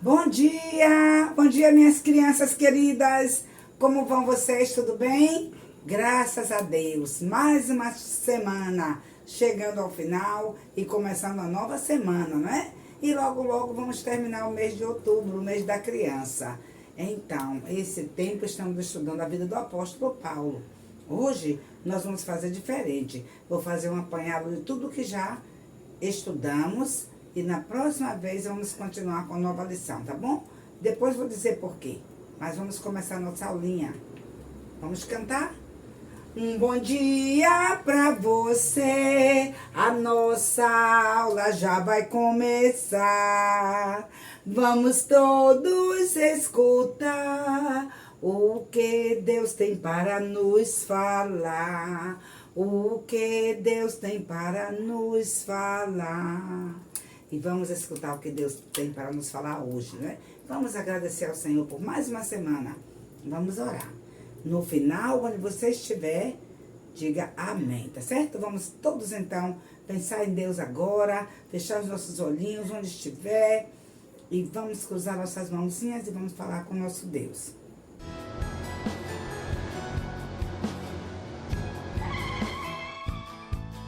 Bom dia minhas crianças queridas, como vão vocês, tudo bem? Graças a Deus, mais uma semana chegando ao final e começando a nova semana, né? E logo logo vamos terminar o mês de outubro, o mês da criança. Então, esse tempo estamos estudando a vida do apóstolo Paulo. Hoje nós vamos fazer diferente, vou fazer um apanhado de tudo que já estudamos. E na próxima vez vamos continuar com a nova lição, tá bom? Depois vou dizer por quê. Mas vamos começar a nossa aulinha. Vamos cantar? Um bom dia pra você. A nossa aula já vai começar. Vamos todos escutar o que Deus tem para nos falar. O que Deus tem para nos falar. E vamos escutar o que Deus tem para nos falar hoje, né? Vamos agradecer ao Senhor por mais uma semana. Vamos orar. No final, onde você estiver, diga amém, tá certo? Vamos todos, então, pensar em Deus agora, fechar os nossos olhinhos onde estiver e vamos cruzar nossas mãozinhas e vamos falar com o nosso Deus.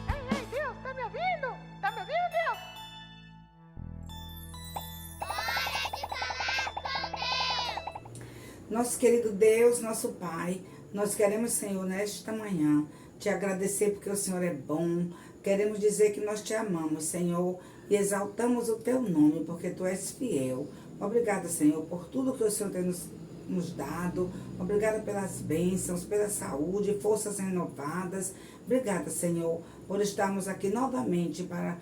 Ei, Deus, tá me ouvindo? Tá me ouvindo, Deus? Nosso querido Deus, nosso Pai, nós queremos, Senhor, nesta manhã, te agradecer porque o Senhor é bom. Queremos dizer que nós te amamos, Senhor, e exaltamos o teu nome, porque tu és fiel. Obrigada, Senhor, por tudo que o Senhor tem nos dado. Obrigada pelas bênçãos, pela saúde, forças renovadas. Obrigada, Senhor, por estarmos aqui novamente para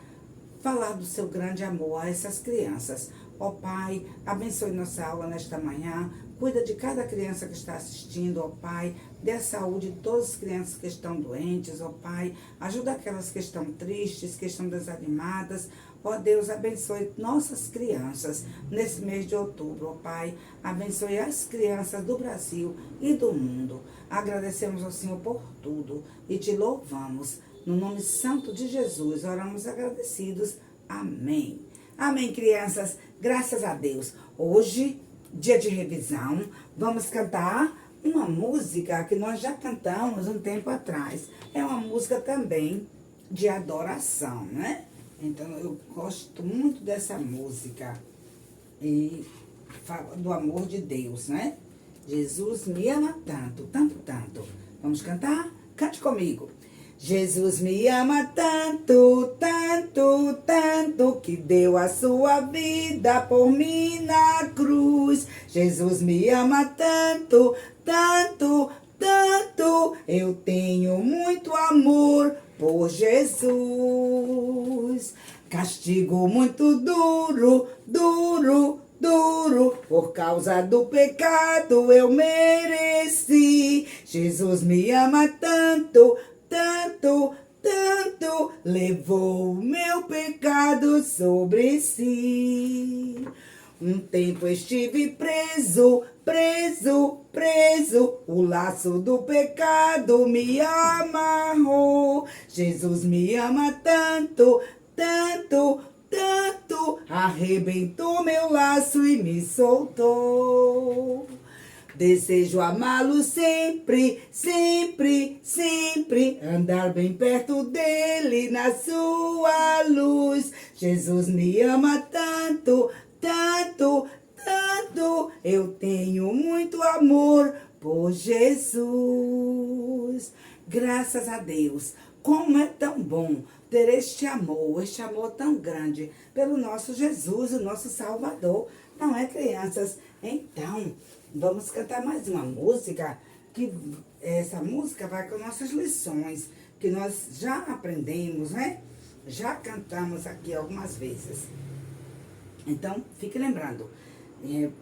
falar do seu grande amor a essas crianças. Ó Pai, abençoe nossa aula nesta manhã. Cuida de cada criança que está assistindo, ó Pai. Dê a saúde de todas as crianças que estão doentes, ó Pai. Ajuda aquelas que estão tristes, que estão desanimadas. Ó Deus, abençoe nossas crianças nesse mês de outubro, ó Pai. Abençoe as crianças do Brasil e do mundo. Agradecemos ao Senhor por tudo e te louvamos. No nome santo de Jesus, oramos agradecidos. Amém. Amém, crianças. Graças a Deus. Hoje, dia de revisão, vamos cantar uma música que nós já cantamos um tempo atrás. É uma música também de adoração, né? Então, eu gosto muito dessa música. E fala do amor de Deus, né? Jesus me ama tanto, tanto, tanto. Vamos cantar? Cante comigo. Jesus me ama tanto, tanto, tanto, que deu a sua vida por mim na cruz. Jesus me ama tanto, tanto, tanto, eu tenho muito amor por Jesus. Castigo muito duro, duro, duro, por causa do pecado eu mereci. Jesus me ama tanto, tanto, tanto, levou o meu pecado sobre si. Um tempo estive preso, preso, preso, o laço do pecado me amarrou. Jesus me ama tanto, tanto, tanto, arrebentou meu laço e me soltou. Desejo amá-lo sempre, sempre, sempre, andar bem perto dele na sua luz. Jesus me ama tanto, tanto, tanto, eu tenho muito amor por Jesus. Graças a Deus, como é tão bom ter este amor tão grande pelo nosso Jesus, o nosso Salvador. Não é, crianças? Então, vamos cantar mais uma música, que essa música vai com nossas lições, que nós já aprendemos, né? Já cantamos aqui algumas vezes. Então, fique lembrando.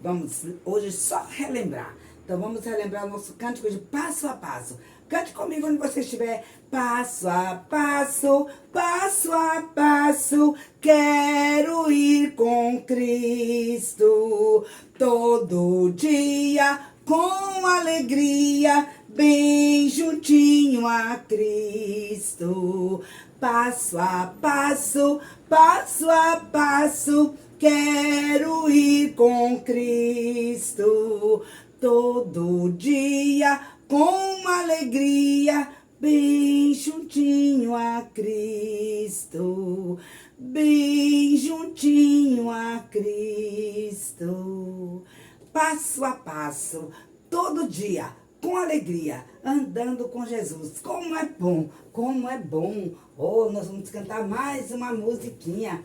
Vamos hoje só relembrar. Então, vamos relembrar o nosso cântico de passo a passo. Cante comigo onde você estiver. Passo a passo, passo a passo, quero ir com Cristo. Todo dia, com alegria, bem juntinho a Cristo. Passo a passo, passo a passo, Quero ir com Cristo todo dia, com alegria, bem juntinho a Cristo, bem juntinho a Cristo. Passo a passo, todo dia, com alegria, andando com Jesus. Como é bom, como é bom. Oh, nós vamos cantar mais uma musiquinha.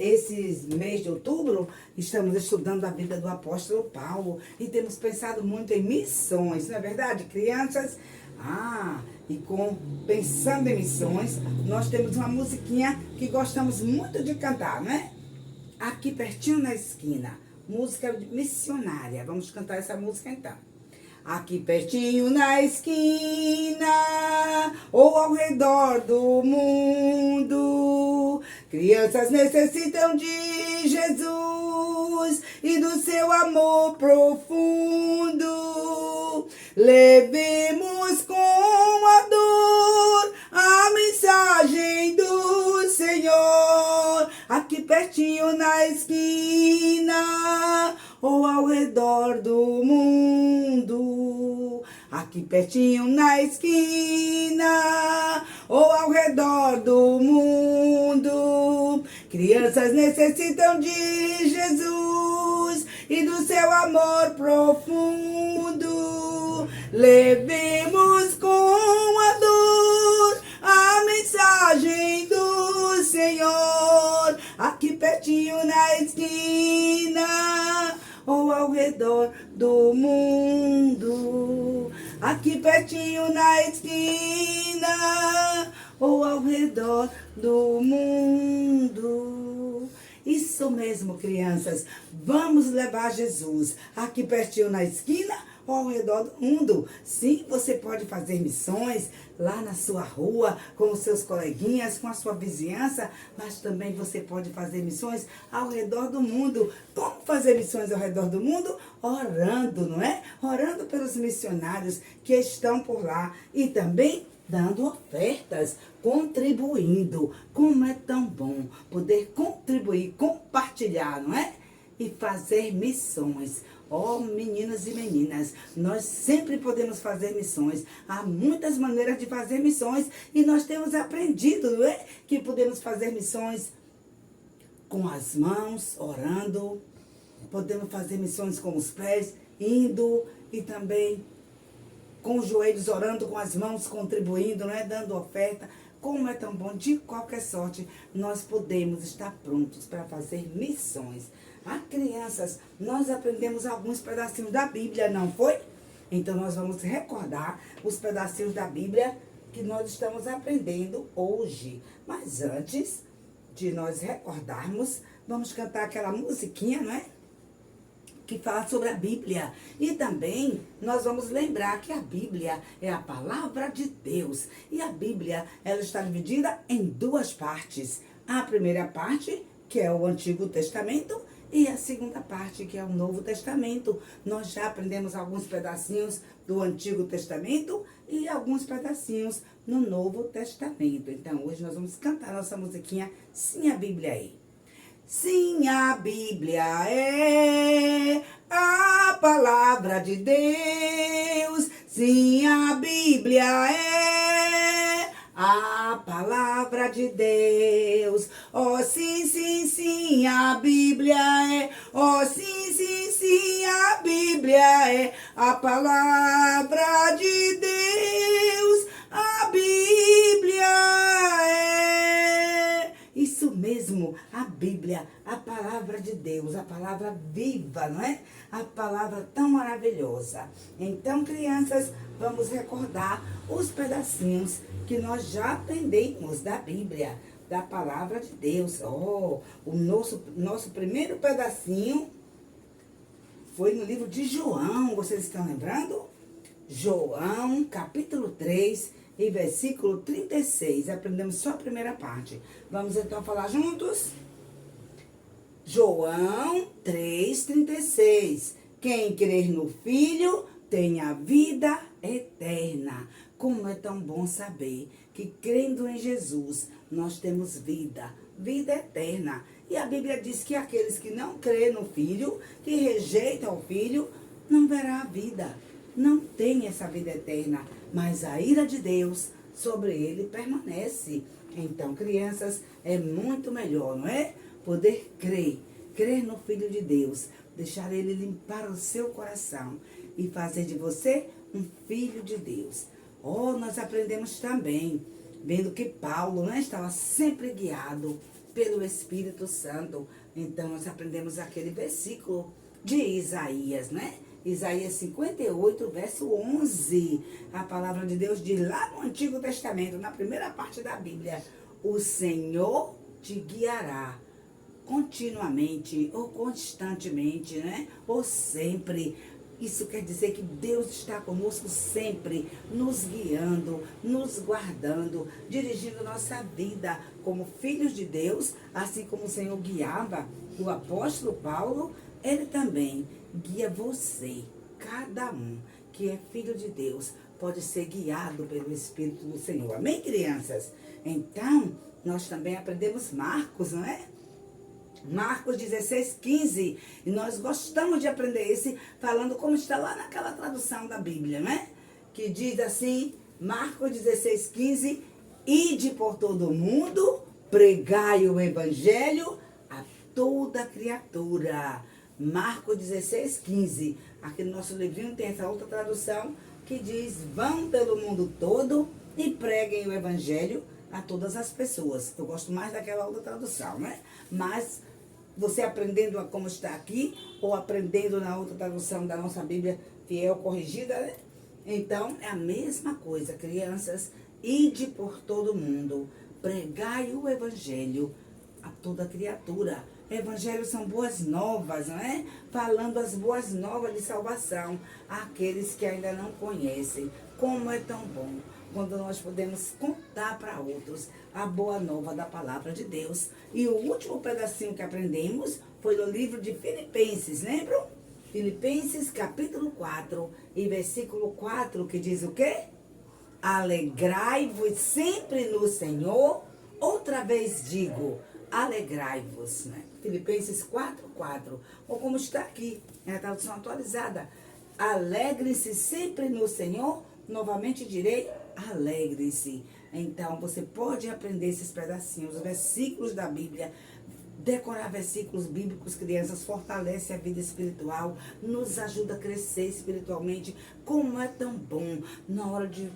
Esse mês de outubro, estamos estudando a vida do apóstolo Paulo e temos pensado muito em missões, não é verdade, crianças? Pensando em missões, nós temos uma musiquinha que gostamos muito de cantar, não é? Aqui pertinho na esquina, música missionária. Vamos cantar essa música então. Aqui pertinho na esquina, ou ao redor do mundo, crianças necessitam de Jesus e do seu amor profundo. Levemos com amor a mensagem do Senhor. Aqui pertinho na esquina, ou ao redor do mundo. Aqui pertinho na esquina, ou ao redor do mundo. Crianças necessitam de Jesus e do seu amor profundo. Levemos com amor a mensagem do Senhor. Aqui pertinho na esquina, ou ao redor do mundo. Aqui pertinho na esquina, ou ao redor do mundo. Isso mesmo, crianças. Vamos levar Jesus aqui pertinho na esquina ou ao redor do mundo. Sim, você pode fazer missões lá na sua rua, com os seus coleguinhas, com a sua vizinhança, mas também você pode fazer missões ao redor do mundo. Como fazer missões ao redor do mundo? Orando, não é? Orando pelos missionários que estão por lá e também dando ofertas, contribuindo. Como é tão bom poder contribuir, compartilhar, não é? E fazer missões. Oh, meninas e meninas, nós sempre podemos fazer missões. Há muitas maneiras de fazer missões e nós temos aprendido, não é? Que podemos fazer missões com as mãos, orando. Podemos fazer missões com os pés, indo, e também com os joelhos orando, com as mãos contribuindo, não é? Dando oferta. Como é tão bom, de qualquer sorte, nós podemos estar prontos para fazer missões. Crianças, nós aprendemos alguns pedacinhos da Bíblia, não foi? Então, nós vamos recordar os pedacinhos da Bíblia que nós estamos aprendendo hoje. Mas antes de nós recordarmos, vamos cantar aquela musiquinha, não é? Que fala sobre a Bíblia. E também nós vamos lembrar que a Bíblia é a palavra de Deus. E a Bíblia, ela está dividida em duas partes. A primeira parte, que é o Antigo Testamento, e a segunda parte, que é o Novo Testamento. Nós já aprendemos alguns pedacinhos do Antigo Testamento e alguns pedacinhos no Novo Testamento. Então, hoje nós vamos cantar nossa musiquinha Sim, a Bíblia é. Sim, a Bíblia é a palavra de Deus. Sim, a Bíblia é a palavra de Deus. Oh, sim, sim, sim, a Bíblia é. Oh, sim, sim, sim, a Bíblia é a palavra de Deus. A Bíblia é. Isso mesmo, a Bíblia, a palavra de Deus, a palavra viva, não é? A palavra tão maravilhosa. Então, crianças, vamos recordar os pedacinhos que nós já aprendemos da Bíblia, da palavra de Deus. Oh, o nosso primeiro pedacinho foi no livro de João, vocês estão lembrando? João, capítulo 3, e versículo 36. Aprendemos só a primeira parte. Vamos então falar juntos? João 3,36. Quem crer no Filho tem a vida eterna. Como é tão bom saber que crendo em Jesus, nós temos vida, vida eterna. E a Bíblia diz que aqueles que não crêem no Filho, que rejeitam o Filho, não verá a vida. Não tem essa vida eterna, mas a ira de Deus sobre ele permanece. Então, crianças, é muito melhor, não é? Poder crer no Filho de Deus, deixar ele limpar o seu coração e fazer de você um filho de Deus. Oh, nós aprendemos também, vendo que Paulo, né, estava sempre guiado pelo Espírito Santo. Então, nós aprendemos aquele versículo de Isaías, né? Isaías 58, verso 11. A palavra de Deus diz lá no Antigo Testamento, na primeira parte da Bíblia: o Senhor te guiará continuamente, ou constantemente, né? Ou sempre. Isso quer dizer que Deus está conosco sempre, nos guiando, nos guardando, dirigindo nossa vida como filhos de Deus, assim como o Senhor guiava o apóstolo Paulo. Ele também guia você, cada um que é filho de Deus, pode ser guiado pelo Espírito do Senhor. Amém, crianças? Então, nós também aprendemos Marcos, não é? Marcos 16, 15. E nós gostamos de aprender esse, falando como está lá naquela tradução da Bíblia, né? Que diz assim, Marcos 16, 15. Ide por todo o mundo, pregai o Evangelho a toda criatura. Marcos 16, 15. Aqui no nosso livrinho tem essa outra tradução que diz: vão pelo mundo todo e preguem o Evangelho a todas as pessoas. Eu gosto mais daquela outra tradução, né? Mas você aprendendo a como está aqui, ou aprendendo na outra tradução da nossa Bíblia fiel corrigida, né? Então, é a mesma coisa, crianças. Ide por todo mundo, pregai o Evangelho a toda criatura. Evangelho são boas novas, não é? Falando as boas novas de salvação àqueles que ainda não conhecem. Como é tão bom quando nós podemos contar para outros a boa nova da palavra de Deus. E o último pedacinho que aprendemos foi no livro de Filipenses, lembram? Filipenses capítulo 4 e versículo 4, que diz o quê? Alegrai-vos sempre no Senhor. Outra vez digo, alegrai-vos, né? Filipenses 4:4, ou como está aqui, é a tradução atualizada. Alegre-se sempre no Senhor. Novamente direi, alegre-se. Então, você pode aprender esses pedacinhos, os versículos da Bíblia. Decorar versículos bíblicos, crianças, fortalece a vida espiritual, nos ajuda a crescer espiritualmente. Como é tão bom na hora de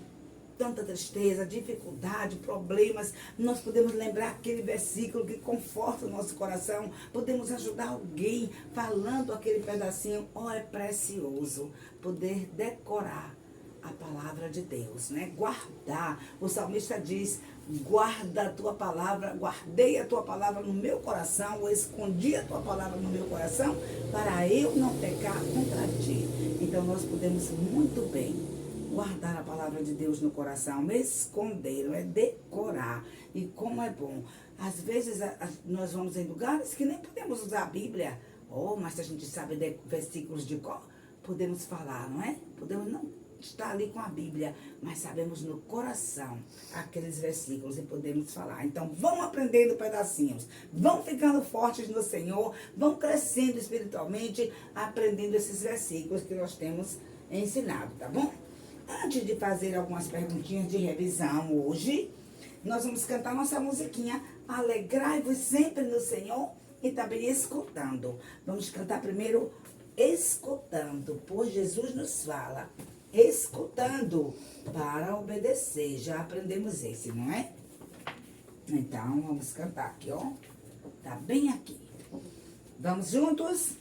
tanta tristeza, dificuldade, problemas, nós podemos lembrar aquele versículo que conforta o nosso coração, podemos ajudar alguém falando aquele pedacinho. Oh, é precioso poder decorar a palavra de Deus, né? Guardar. O salmista diz: guarda a tua palavra, guardei a tua palavra no meu coração, ou escondi a tua palavra no meu coração, para eu não pecar contra ti. Então nós podemos muito bem guardar a palavra de Deus no coração, esconder, é decorar. E como é bom. Às vezes nós vamos em lugares que nem podemos usar a Bíblia. Oh, mas se a gente sabe versículos de cor, podemos falar, não é? Podemos não estar ali com a Bíblia, mas sabemos no coração aqueles versículos e podemos falar. Então, vão aprendendo pedacinhos, vão ficando fortes no Senhor, vão crescendo espiritualmente, aprendendo esses versículos que nós temos ensinado, tá bom? Antes de fazer algumas perguntinhas de revisão hoje, nós vamos cantar nossa musiquinha Alegrai-vos sempre no Senhor, e também escutando. Vamos cantar primeiro escutando, pois Jesus nos fala. Escutando para obedecer. Já aprendemos esse, não é? Então, vamos cantar aqui, ó. Tá bem aqui. Vamos juntos?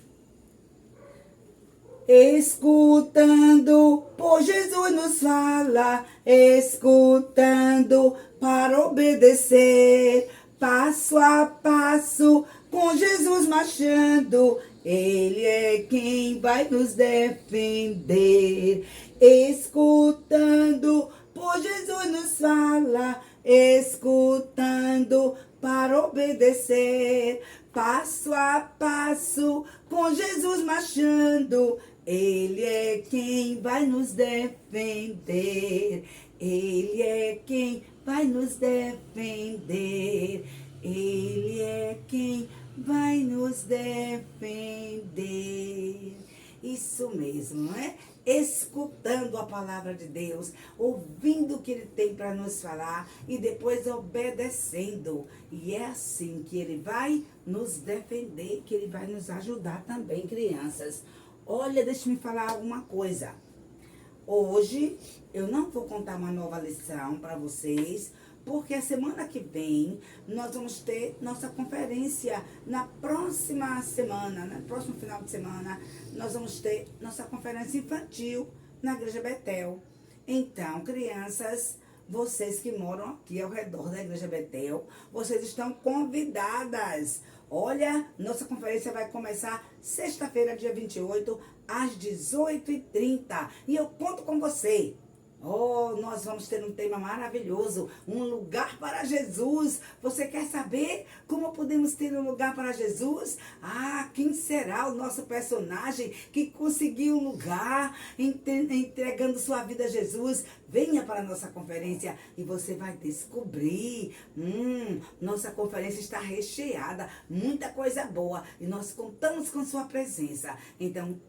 Escutando, pois Jesus nos fala. Escutando para obedecer. Passo a passo, com Jesus marchando. Ele é quem vai nos defender. Escutando, pois Jesus nos fala. Escutando para obedecer. Passo a passo, com Jesus marchando. Ele é quem vai nos defender. Ele é quem vai nos defender. Ele é quem vai nos defender. Isso mesmo, não é? Escutando a palavra de Deus, ouvindo o que Ele tem para nos falar e depois obedecendo. E é assim que Ele vai nos defender, que Ele vai nos ajudar também, crianças. Olha, deixa eu me falar alguma coisa. Hoje eu não vou contar uma nova lição para vocês, porque a semana que vem nós vamos ter nossa conferência. Na próxima semana, no próximo final de semana, nós vamos ter nossa conferência infantil na Igreja Betel. Então, crianças, vocês que moram aqui ao redor da Igreja Betel, vocês estão convidadas. Olha, nossa conferência vai começar sexta-feira, dia 28, às 18h30. E eu conto com você. Oh, nós vamos ter um tema maravilhoso, um lugar para Jesus. Você quer saber como podemos ter um lugar para Jesus? Ah, quem será o nosso personagem que conseguiu um lugar entregando sua vida a Jesus? Venha para a nossa conferência e você vai descobrir. Nossa conferência está recheada, muita coisa boa e nós contamos com sua presença. Então,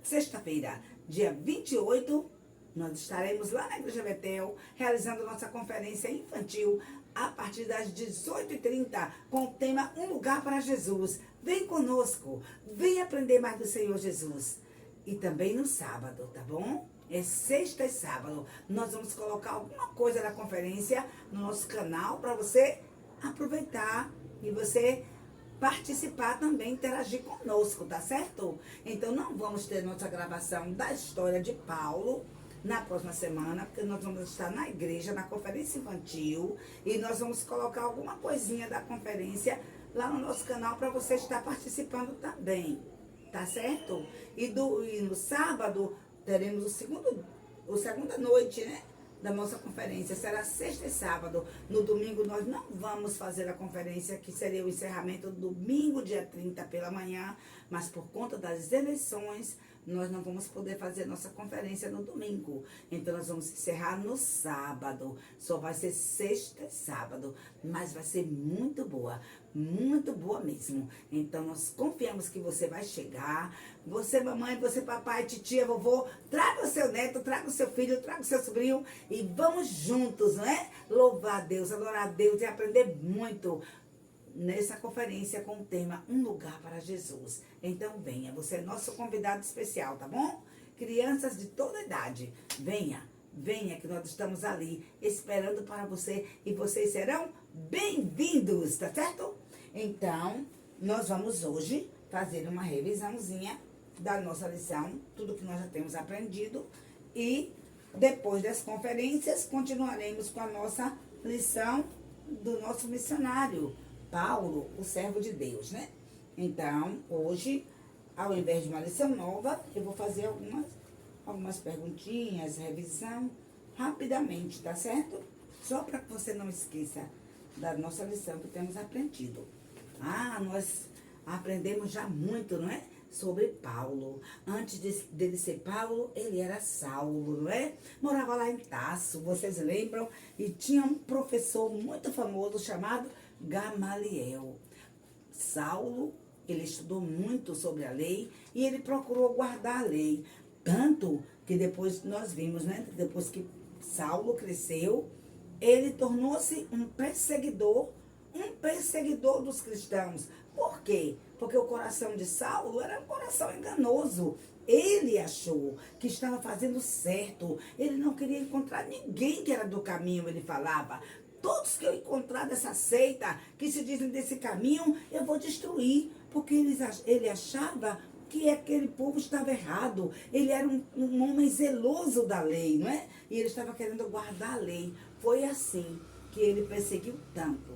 sexta-feira, dia 28, nós estaremos lá na Igreja Betel, realizando nossa conferência infantil a partir das 18h30, com o tema Um Lugar para Jesus. Vem conosco, vem aprender mais do Senhor Jesus. E também no sábado, tá bom? É sexta e sábado. Nós vamos colocar alguma coisa da conferência no nosso canal para você aproveitar e você participar também, interagir conosco, tá certo? Então não vamos ter nossa gravação da história de Paulo na próxima semana, porque nós vamos estar na igreja, na conferência infantil, e nós vamos colocar alguma coisinha da conferência lá no nosso canal para você estar participando também, tá certo? E no sábado teremos a segunda noite, né, da nossa conferência. Será sexta e sábado. No domingo nós não vamos fazer a conferência, que seria o encerramento do domingo, dia 30 pela manhã, mas por conta das eleições, nós não vamos poder fazer nossa conferência no domingo. Então, nós vamos encerrar no sábado. Só vai ser sexta e sábado. Mas vai ser muito boa mesmo. Então, nós confiamos que você vai chegar. Você, mamãe, você, papai, titia, vovô, traga o seu neto, traga o seu filho, traga o seu sobrinho. E vamos juntos, não é? Louvar a Deus, adorar a Deus e aprender muito nessa conferência com o tema Um Lugar para Jesus. Então venha, você é nosso convidado especial, tá bom? Crianças de toda idade, venha que nós estamos ali esperando para você e vocês serão bem-vindos, tá certo? Então, nós vamos hoje fazer uma revisãozinha da nossa lição, tudo que nós já temos aprendido, e depois das conferências continuaremos com a nossa lição do nosso missionário Paulo, o servo de Deus, né? Então, hoje, ao invés de uma lição nova, eu vou fazer algumas perguntinhas, revisão, rapidamente, tá certo? Só para que você não esqueça da nossa lição que temos aprendido. Ah, nós aprendemos já muito, não é? Sobre Paulo. Antes dele ser Paulo, ele era Saulo, não é? Morava lá em Tarso, vocês lembram? E tinha um professor muito famoso chamado Gamaliel. Saulo, ele estudou muito sobre a lei e ele procurou guardar a lei. Tanto que depois nós vimos, né? Depois que Saulo cresceu, ele tornou-se um perseguidor dos cristãos. Por quê? Porque o coração de Saulo era um coração enganoso. Ele achou que estava fazendo certo. Ele não queria encontrar ninguém que era do caminho, ele falava. Todos que eu encontrar dessa seita, que se dizem desse caminho, eu vou destruir. Porque ele achava que aquele povo estava errado. Ele era um homem zeloso da lei, não é? E ele estava querendo guardar a lei. Foi assim que ele perseguiu tanto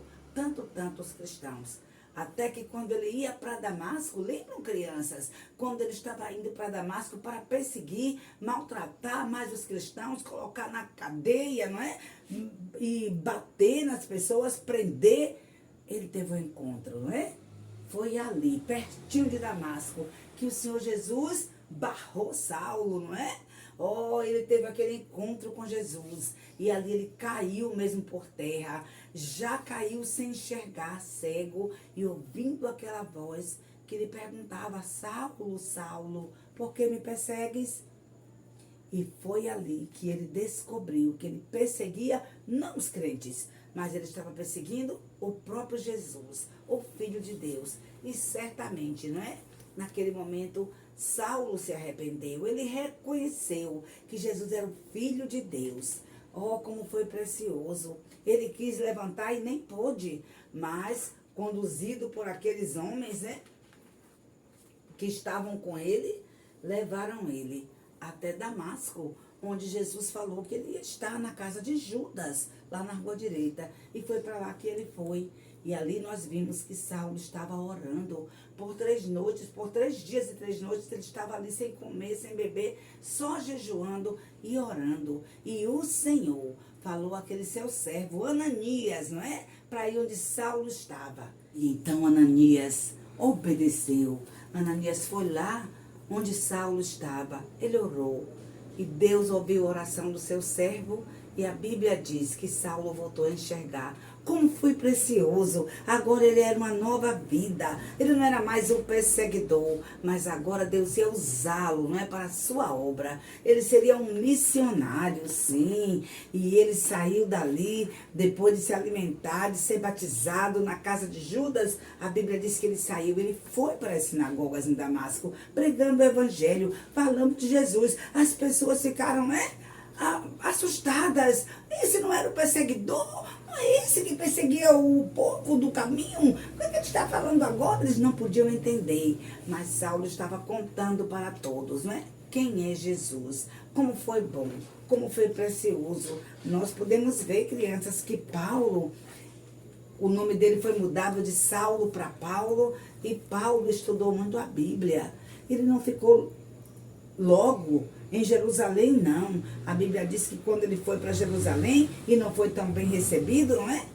os cristãos. Até que quando ele ia para Damasco, lembram, crianças? Quando ele estava indo para Damasco para perseguir, maltratar mais os cristãos, colocar na cadeia, não é? E bater nas pessoas, prender, ele teve um encontro, não é? Foi ali, pertinho de Damasco, que o Senhor Jesus barrou Saulo, não é? Oh, ele teve aquele encontro com Jesus. E ali ele caiu mesmo por terra. Já caiu sem enxergar, cego. E ouvindo aquela voz que lhe perguntava: Saulo, Saulo, por que me persegues? E foi ali que ele descobriu que ele perseguia não os crentes, mas ele estava perseguindo o próprio Jesus, o Filho de Deus. E certamente, não é? Naquele momento, Saulo se arrependeu. Ele reconheceu que Jesus era o Filho de Deus. Oh, como foi precioso. Ele quis levantar e nem pôde, mas conduzido por aqueles homens, né, que estavam com ele, levaram ele até Damasco, onde Jesus falou que ele ia estar na casa de Judas, lá na rua direita. E foi para lá que ele foi. E ali nós vimos que Saulo estava orando por 3 noites, por 3 dias e 3 noites, ele estava ali sem comer, sem beber, só jejuando e orando. E o Senhor falou àquele seu servo, Ananias, não é? Para ir onde Saulo estava. E então Ananias obedeceu. Ananias foi lá onde Saulo estava. Ele orou. E Deus ouviu a oração do seu servo. E a Bíblia diz que Saulo voltou a enxergar. Como foi precioso. Agora ele era uma nova vida. Ele não era mais um perseguidor. Mas agora Deus ia usá-lo, não é, para a sua obra. Ele seria um missionário, sim. E ele saiu dali, depois de se alimentar, de ser batizado na casa de Judas. A Bíblia diz que ele saiu. Ele foi para as sinagogas em Damasco, pregando o evangelho, falando de Jesus. As pessoas ficaram, né, assustadas. Esse não era o perseguidor? Não é esse que perseguia o povo do caminho? O que ele está falando agora? Eles não podiam entender. Mas Saulo estava contando para todos, não é? Quem é Jesus? Como foi bom? Como foi precioso? Nós podemos ver, crianças, que Paulo, o nome dele foi mudado de Saulo para Paulo. E Paulo estudou muito a Bíblia. Ele não ficou logo em Jerusalém, não. A Bíblia diz que quando ele foi para Jerusalém e não foi tão bem recebido, não é?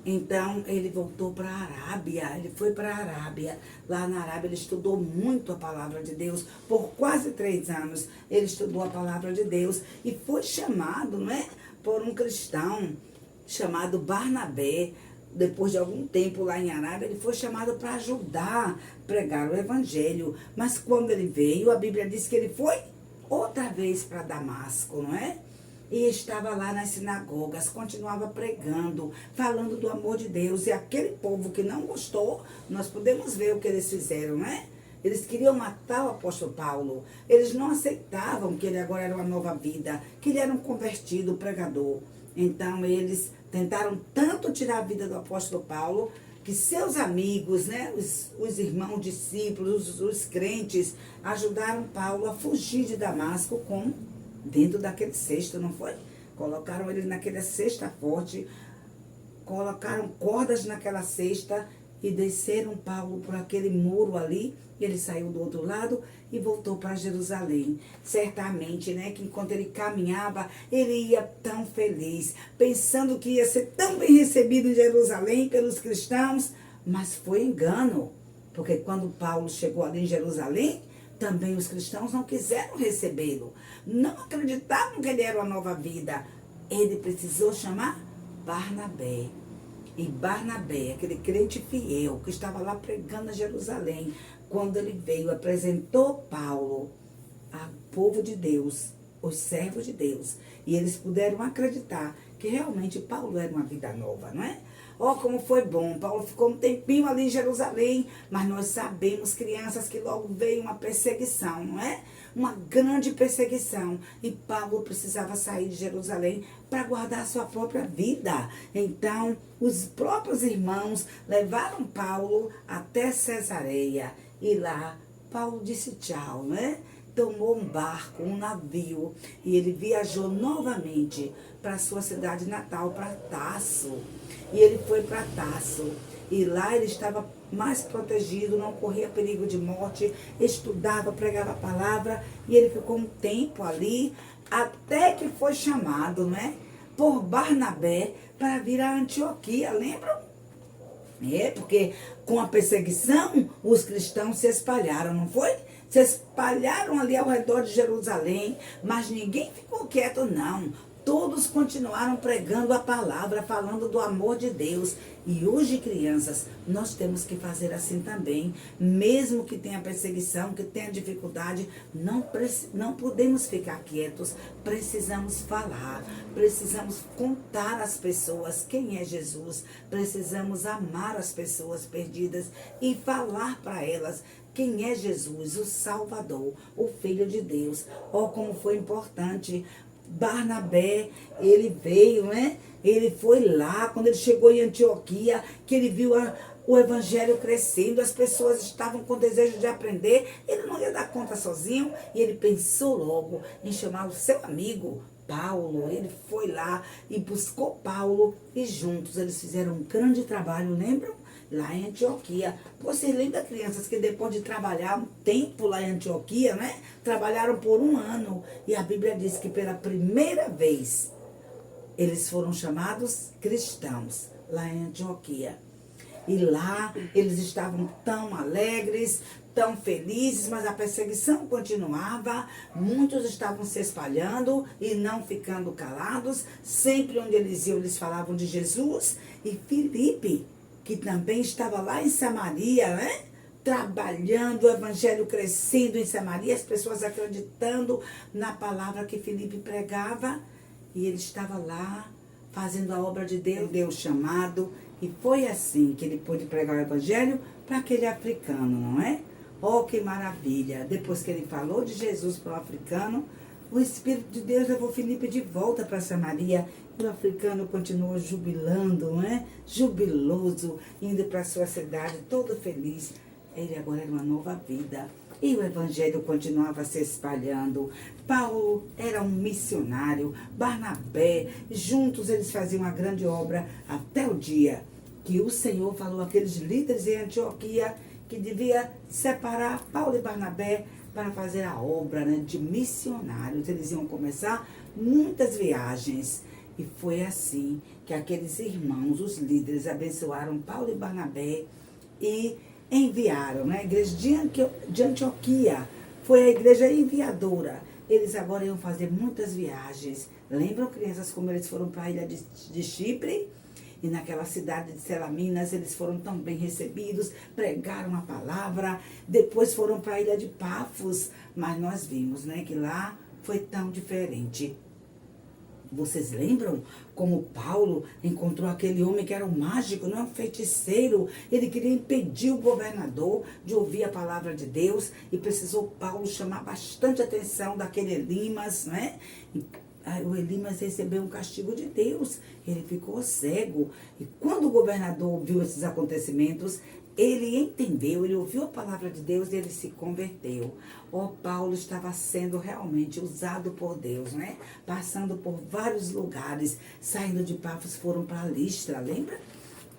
Então ele voltou para a Arábia. Ele foi para a Arábia. Lá na Arábia ele estudou muito a palavra de Deus. Por quase 3 anos ele estudou a palavra de Deus. E foi chamado, não é, por um cristão chamado Barnabé. Depois de algum tempo lá em Arábia, ele foi chamado para ajudar a pregar o evangelho. Mas quando ele veio, a Bíblia diz que ele foi outra vez para Damasco, não é? E estava lá nas sinagogas, continuava pregando, falando do amor de Deus. E aquele povo que não gostou, nós podemos ver o que eles fizeram, não é? Eles queriam matar o apóstolo Paulo. Eles não aceitavam que ele agora era uma nova vida, que ele era um convertido, pregador. Então eles tentaram tanto tirar a vida do apóstolo Paulo, que seus amigos, né, os irmãos discípulos, os crentes, ajudaram Paulo a fugir de Damasco dentro daquele cesto, não foi? Colocaram ele naquela cesta forte, colocaram cordas naquela cesta e desceram Paulo por aquele muro ali. Ele saiu do outro lado e voltou para Jerusalém. Certamente, né, que enquanto ele caminhava, ele ia tão feliz, pensando que ia ser tão bem recebido em Jerusalém pelos cristãos, mas foi engano, porque quando Paulo chegou ali em Jerusalém, também os cristãos não quiseram recebê-lo, não acreditavam que ele era uma nova vida. Ele precisou chamar Barnabé. E Barnabé, aquele crente fiel que estava lá pregando a Jerusalém, quando ele veio, apresentou Paulo ao povo de Deus, os servos de Deus. E eles puderam acreditar que realmente Paulo era uma vida nova, não é? Oh, como foi bom. Paulo ficou um tempinho ali em Jerusalém, mas nós sabemos, crianças, que logo veio uma perseguição, não é? Uma grande perseguição. E Paulo precisava sair de Jerusalém para guardar a sua própria vida. Então, os próprios irmãos levaram Paulo até Cesareia. E lá, Paulo disse tchau, né? Tomou um barco, um navio, e ele viajou novamente para a sua cidade natal, para Tarso. E ele foi para Tarso. E lá ele estava mais protegido, não corria perigo de morte, estudava, pregava a palavra. E ele ficou um tempo ali, até que foi chamado, né, por Barnabé para vir a Antioquia, lembram? Porque com a perseguição, os cristãos se espalharam, não foi? Se espalharam ali ao redor de Jerusalém, mas ninguém ficou quieto, não. Todos continuaram pregando a palavra, falando do amor de Deus. E hoje, crianças, nós temos que fazer assim também. Mesmo que tenha perseguição, que tenha dificuldade, não podemos ficar quietos. Precisamos falar, precisamos contar às pessoas quem é Jesus. Precisamos amar as pessoas perdidas e falar para elas quem é Jesus, o Salvador, o Filho de Deus. Oh, como foi importante. Barnabé, ele veio, né? Ele foi lá, quando ele chegou em Antioquia, que ele viu o evangelho crescendo, as pessoas estavam com desejo de aprender, ele não ia dar conta sozinho, e ele pensou logo em chamar o seu amigo Paulo. Ele foi lá e buscou Paulo, e juntos eles fizeram um grande trabalho, lembram? Lá em Antioquia. Vocês lembram, crianças, que depois de trabalhar um tempo lá em Antioquia, né? Trabalharam por 1 ano. E a Bíblia diz que pela primeira vez eles foram chamados cristãos lá em Antioquia. E lá eles estavam tão alegres, tão felizes, mas a perseguição continuava. Muitos estavam se espalhando e não ficando calados. Sempre onde eles iam, eles falavam de Jesus. E Filipe, que também estava lá em Samaria, né? Trabalhando, o evangelho crescendo em Samaria, as pessoas acreditando na palavra que Filipe pregava. E ele estava lá fazendo a obra de Deus, Deus chamado. E foi assim que ele pôde pregar o evangelho para aquele africano, não é? Oh, que maravilha! Depois que ele falou de Jesus para o africano, o Espírito de Deus levou Filipe de volta para Samaria. E o africano continuou jubilando, não é? Jubiloso, indo para a sua cidade, todo feliz. Ele agora era uma nova vida. E o evangelho continuava se espalhando. Paulo era um missionário, Barnabé, juntos eles faziam uma grande obra, até o dia que o Senhor falou àqueles líderes em Antioquia que devia separar Paulo e Barnabé para fazer a obra, né, de missionários. Eles iam começar muitas viagens. E foi assim que aqueles irmãos, os líderes, abençoaram Paulo e Barnabé e enviaram, né? A igreja de Antioquia foi a igreja enviadora. Eles agora iam fazer muitas viagens. Lembram, crianças, como eles foram para a ilha de Chipre? E naquela cidade de Selaminas, eles foram tão bem recebidos, pregaram a palavra. Depois foram para a ilha de Pafos. Mas nós vimos, né, que lá foi tão diferente. Vocês lembram como Paulo encontrou aquele homem que era um mágico, não é um feiticeiro? Ele queria impedir o governador de ouvir a palavra de Deus e precisou Paulo chamar bastante atenção daquele Elimas, né? E o Elimas recebeu um castigo de Deus, ele ficou cego. E quando o governador viu esses acontecimentos, ele entendeu, ele ouviu a palavra de Deus e ele se converteu. Paulo estava sendo realmente usado por Deus, né? Passando por vários lugares, saindo de Pafos, foram para Listra, lembra?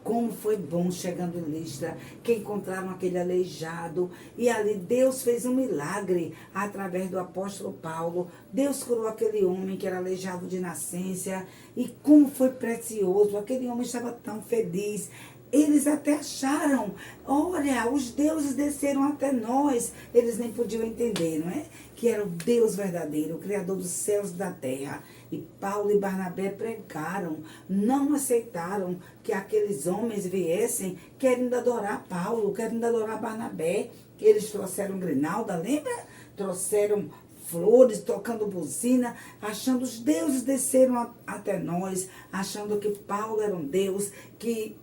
Como foi bom chegando em Listra, que encontraram aquele aleijado. E ali Deus fez um milagre através do apóstolo Paulo. Deus curou aquele homem que era aleijado de nascença. E como foi precioso, aquele homem estava tão feliz. Eles até acharam, olha, os deuses desceram até nós. Eles nem podiam entender, não é? Que era o Deus verdadeiro, o Criador dos céus e da terra. E Paulo e Barnabé pregaram, não aceitaram que aqueles homens viessem querendo adorar Paulo, querendo adorar Barnabé. Eles trouxeram grinalda, lembra? Trouxeram flores, tocando buzina, achando os deuses desceram até nós, achando que Paulo era um Deus, que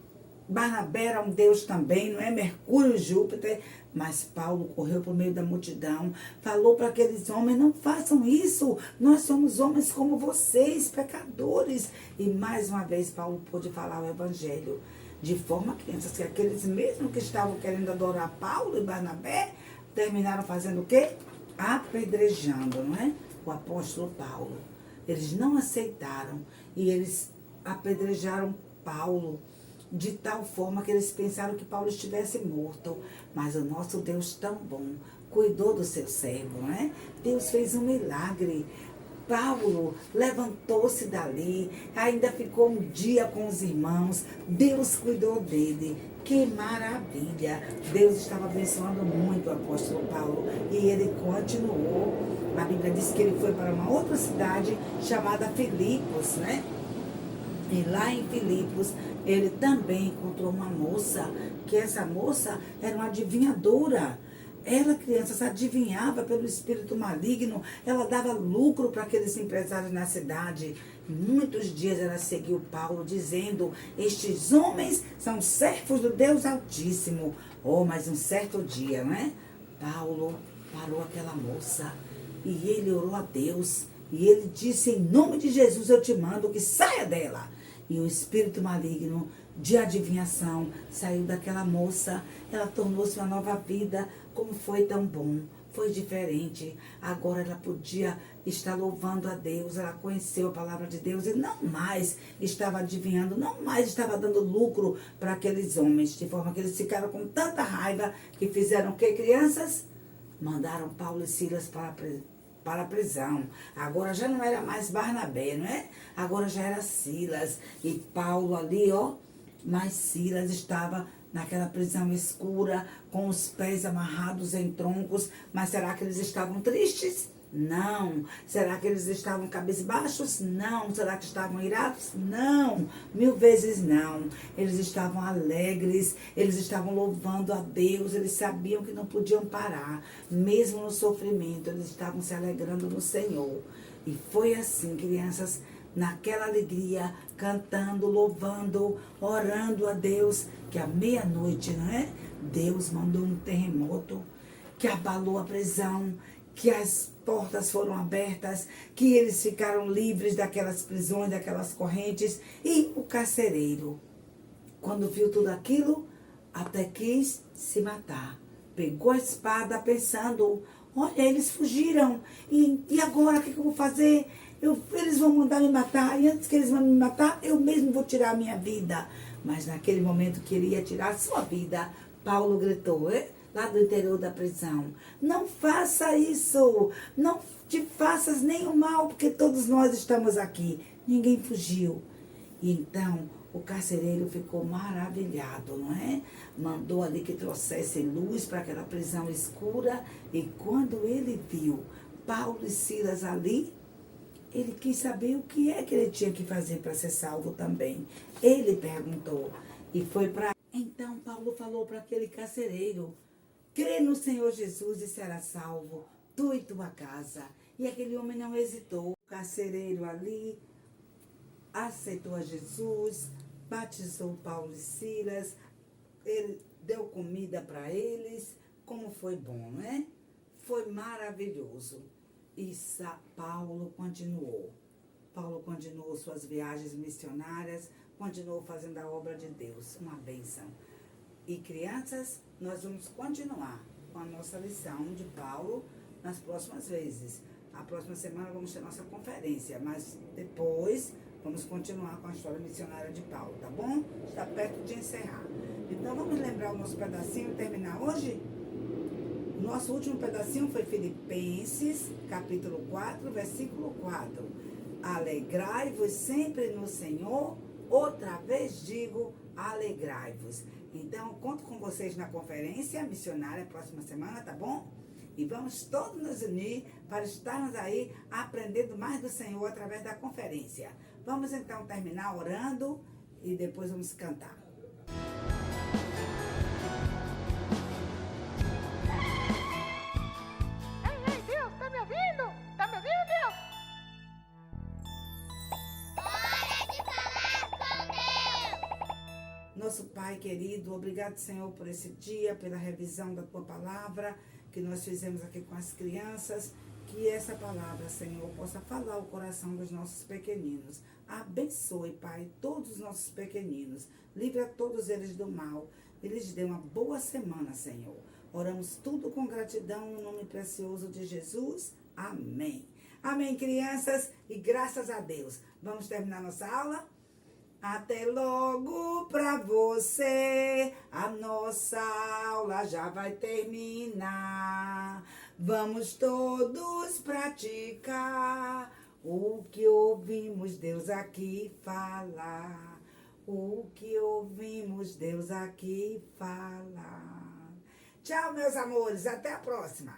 Barnabé era um Deus também, não é? Mercúrio e Júpiter. Mas Paulo correu por meio da multidão, falou para aqueles homens, não façam isso, nós somos homens como vocês, pecadores. E mais uma vez Paulo pôde falar o evangelho, de forma, crianças, que aqueles mesmos que estavam querendo adorar Paulo e Barnabé, terminaram fazendo o quê? Apedrejando, não é? O apóstolo Paulo. Eles não aceitaram e eles apedrejaram Paulo, de tal forma que eles pensaram que Paulo estivesse morto. Mas o nosso Deus tão bom cuidou do seu servo, né? Deus fez um milagre. Paulo levantou-se dali, ainda ficou um dia com os irmãos, Deus cuidou dele. Que maravilha! Deus estava abençoando muito o apóstolo Paulo e ele continuou. A Bíblia diz que ele foi para uma outra cidade chamada Filipos, né? E lá em Filipos, ele também encontrou uma moça, que essa moça era uma adivinhadora. Ela, crianças, adivinhava pelo espírito maligno, ela dava lucro para aqueles empresários na cidade. Muitos dias ela seguiu Paulo, dizendo: estes homens são servos do Deus Altíssimo. Oh, mas um certo dia, né? Paulo parou aquela moça e ele orou a Deus. E ele disse: em nome de Jesus eu te mando que saia dela. E o espírito maligno de adivinhação saiu daquela moça. Ela tornou-se uma nova vida. Como foi tão bom, foi diferente. Agora ela podia estar louvando a Deus. Ela conheceu a palavra de Deus e não mais estava adivinhando, não mais estava dando lucro para aqueles homens. De forma que eles ficaram com tanta raiva que fizeram o que, crianças? Mandaram Paulo e Silas para a prisão. Agora já não era mais Barnabé, não é? Agora já era Silas. E Paulo ali, ó, mas Silas estava naquela prisão escura, com os pés amarrados em troncos. Mas será que eles estavam tristes? Não. Será que eles estavam cabisbaixos? Não. Será que estavam irados? Não. 1000 vezes não. Eles estavam alegres, eles estavam louvando a Deus, eles sabiam que não podiam parar. Mesmo no sofrimento, eles estavam se alegrando no Senhor. E foi assim, crianças, naquela alegria, cantando, louvando, orando a Deus, que à meia-noite, não é? Deus mandou um terremoto que abalou a prisão, que as portas foram abertas, que eles ficaram livres daquelas prisões, daquelas correntes. E o carcereiro, quando viu tudo aquilo, até quis se matar. Pegou a espada pensando: olha, eles fugiram. E agora o que eu vou fazer? Eles vão mandar me matar. E antes que eles vão me matar, eu mesmo vou tirar a minha vida. Mas naquele momento que ele ia tirar a sua vida, Paulo gritou, lá do interior da prisão: não faça isso. Não te faças nenhum mal, porque todos nós estamos aqui. Ninguém fugiu. E então o carcereiro ficou maravilhado, não é? Mandou ali que trouxesse luz para aquela prisão escura. E quando ele viu Paulo e Silas ali, ele quis saber o que é que ele tinha que fazer para ser salvo também. Ele perguntou e foi para... Então Paulo falou para aquele carcereiro: crê no Senhor Jesus e será salvo, tu e tua casa. E aquele homem não hesitou. O carcereiro ali aceitou a Jesus, batizou Paulo e Silas, ele deu comida para eles. Como foi bom, né? Foi maravilhoso. E Paulo continuou. Paulo continuou suas viagens missionárias, continuou fazendo a obra de Deus. Uma bênção. E crianças, nós vamos continuar com a nossa lição de Paulo nas próximas vezes. A próxima semana vamos ter nossa conferência, mas depois vamos continuar com a história missionária de Paulo, tá bom? Está perto de encerrar. Então vamos lembrar o nosso pedacinho e terminar hoje? O nosso último pedacinho foi Filipenses, capítulo 4, versículo 4. Alegrai-vos sempre no Senhor, outra vez digo, alegrai-vos. Então, conto com vocês na conferência missionária próxima semana, tá bom? E vamos todos nos unir para estarmos aí aprendendo mais do Senhor através da conferência. Vamos então terminar orando e depois vamos cantar. Ei, Deus, tá me ouvindo? Tá me ouvindo, Deus? Hora de falar com Deus! Nosso Pai querido, obrigado, Senhor, por esse dia, pela revisão da Tua palavra que nós fizemos aqui com as crianças. Que essa palavra, Senhor, possa falar ao coração dos nossos pequeninos. Abençoe, Pai, todos os nossos pequeninos. Livre a todos eles do mal. E lhes dê uma boa semana, Senhor. Oramos tudo com gratidão no nome precioso de Jesus. Amém. Amém, crianças, e graças a Deus. Vamos terminar nossa aula? Até logo pra você, a nossa aula já vai terminar. Vamos todos praticar O que ouvimos Deus aqui falar. O que ouvimos Deus aqui falar. Tchau, meus amores. Até a próxima.